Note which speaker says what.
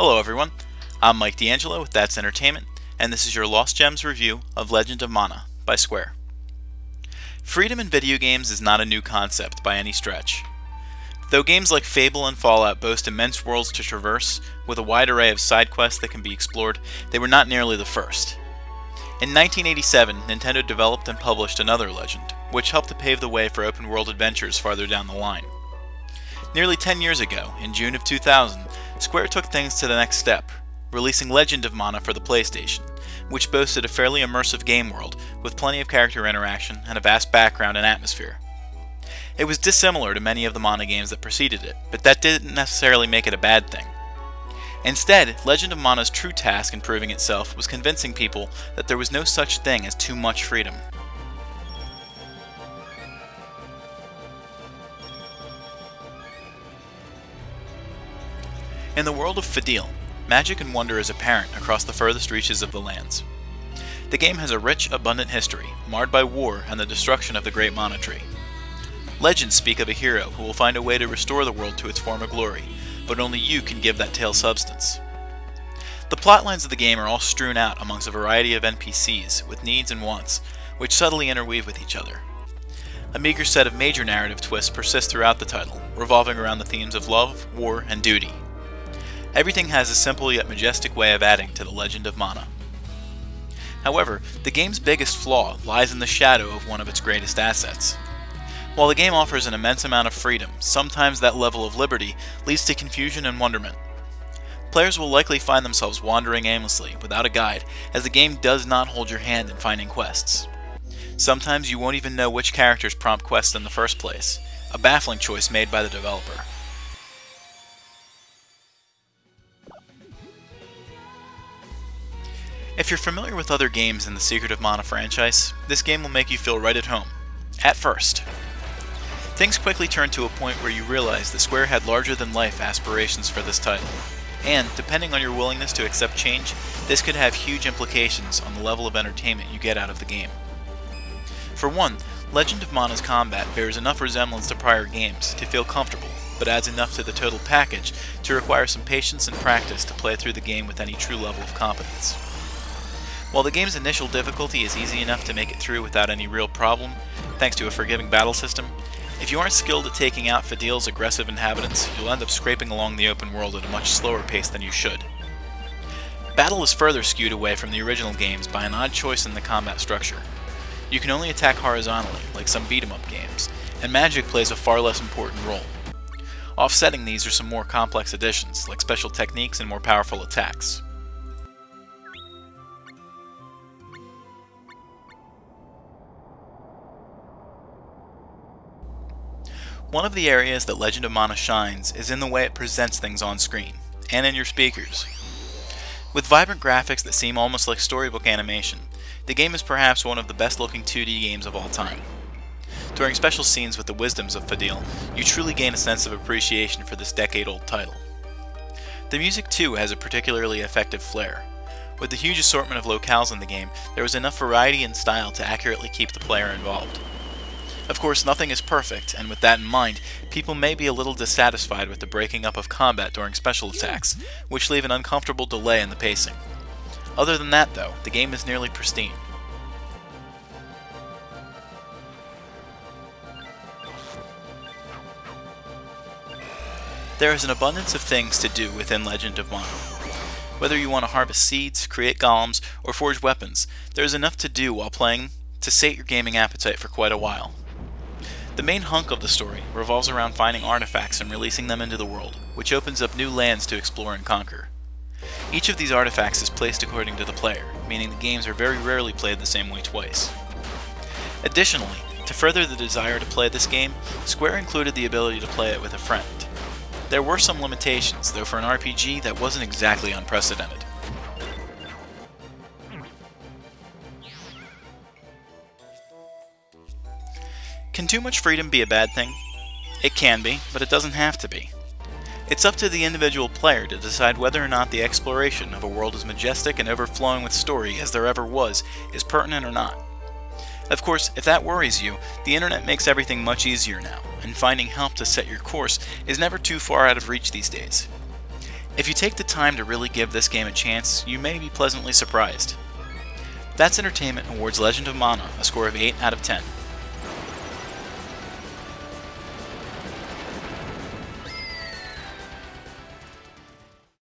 Speaker 1: Hello everyone, I'm Mike DeAngelo with That's Entertainment, and this is your Lost Gems review of Legend of Mana by Square. Freedom in video games is not a new concept by any stretch. Though games like Fable and Fallout boast immense worlds to traverse, with a wide array of side quests that can be explored, they were not nearly the first. In 1987, Nintendo developed and published another Legend, which helped to pave the way for open-world adventures farther down the line. Nearly 10 years ago, in June of 2000, Square took things to the next step, releasing Legend of Mana for the PlayStation, which boasted a fairly immersive game world with plenty of character interaction and a vast background and atmosphere. It was dissimilar to many of the Mana games that preceded it, but that didn't necessarily make it a bad thing. Instead, Legend of Mana's true task in proving itself was convincing people that there was no such thing as too much freedom. In the world of Fadil, magic and wonder is apparent across the furthest reaches of the lands. The game has a rich, abundant history, marred by war and the destruction of the Great Mana Tree. Legends speak of a hero who will find a way to restore the world to its former glory, but only you can give that tale substance. The plotlines of the game are all strewn out amongst a variety of NPCs with needs and wants, which subtly interweave with each other. A meager set of major narrative twists persist throughout the title, revolving around the themes of love, war, and duty. Everything has a simple yet majestic way of adding to the Legend of Mana. However, the game's biggest flaw lies in the shadow of one of its greatest assets. While the game offers an immense amount of freedom, sometimes that level of liberty leads to confusion and wonderment. Players will likely find themselves wandering aimlessly, without a guide, as the game does not hold your hand in finding quests. Sometimes you won't even know which characters prompt quests in the first place, a baffling choice made by the developer. If you're familiar with other games in the Secret of Mana franchise, this game will make you feel right at home. At first. Things quickly turn to a point where you realize that Square had larger-than-life aspirations for this title, and, depending on your willingness to accept change, this could have huge implications on the level of entertainment you get out of the game. For one, Legend of Mana's combat bears enough resemblance to prior games to feel comfortable, but adds enough to the total package to require some patience and practice to play through the game with any true level of competence. While the game's initial difficulty is easy enough to make it through without any real problem, thanks to a forgiving battle system, if you aren't skilled at taking out Fadil's aggressive inhabitants, you'll end up scraping along the open world at a much slower pace than you should. Battle is further skewed away from the original games by an odd choice in the combat structure. You can only attack horizontally, like some beat-em-up games, and magic plays a far less important role. Offsetting these are some more complex additions, like special techniques and more powerful attacks. One of the areas that Legend of Mana shines is in the way it presents things on screen, and in your speakers. With vibrant graphics that seem almost like storybook animation, the game is perhaps one of the best looking 2D games of all time. During special scenes with the wisdoms of Fadil, you truly gain a sense of appreciation for this decade-old title. The music too has a particularly effective flair. With the huge assortment of locales in the game, there was enough variety and style to accurately keep the player involved. Of course, nothing is perfect, and with that in mind, people may be a little dissatisfied with the breaking up of combat during special attacks, which leave an uncomfortable delay in the pacing. Other than that, though, the game is nearly pristine. There is an abundance of things to do within Legend of Mana. Whether you want to harvest seeds, create golems, or forge weapons, there is enough to do while playing to sate your gaming appetite for quite a while. The main hunk of the story revolves around finding artifacts and releasing them into the world, which opens up new lands to explore and conquer. Each of these artifacts is placed according to the player, meaning the games are very rarely played the same way twice. Additionally, to further the desire to play this game, Square included the ability to play it with a friend. There were some limitations, though for an RPG that wasn't exactly unprecedented. Can too much freedom be a bad thing? It can be, but it doesn't have to be. It's up to the individual player to decide whether or not the exploration of a world as majestic and overflowing with story as there ever was is pertinent or not. Of course, if that worries you, the internet makes everything much easier now, and finding help to set your course is never too far out of reach these days. If you take the time to really give this game a chance, you may be pleasantly surprised. That's Entertainment awards Legend of Mana a score of 8 out of 10.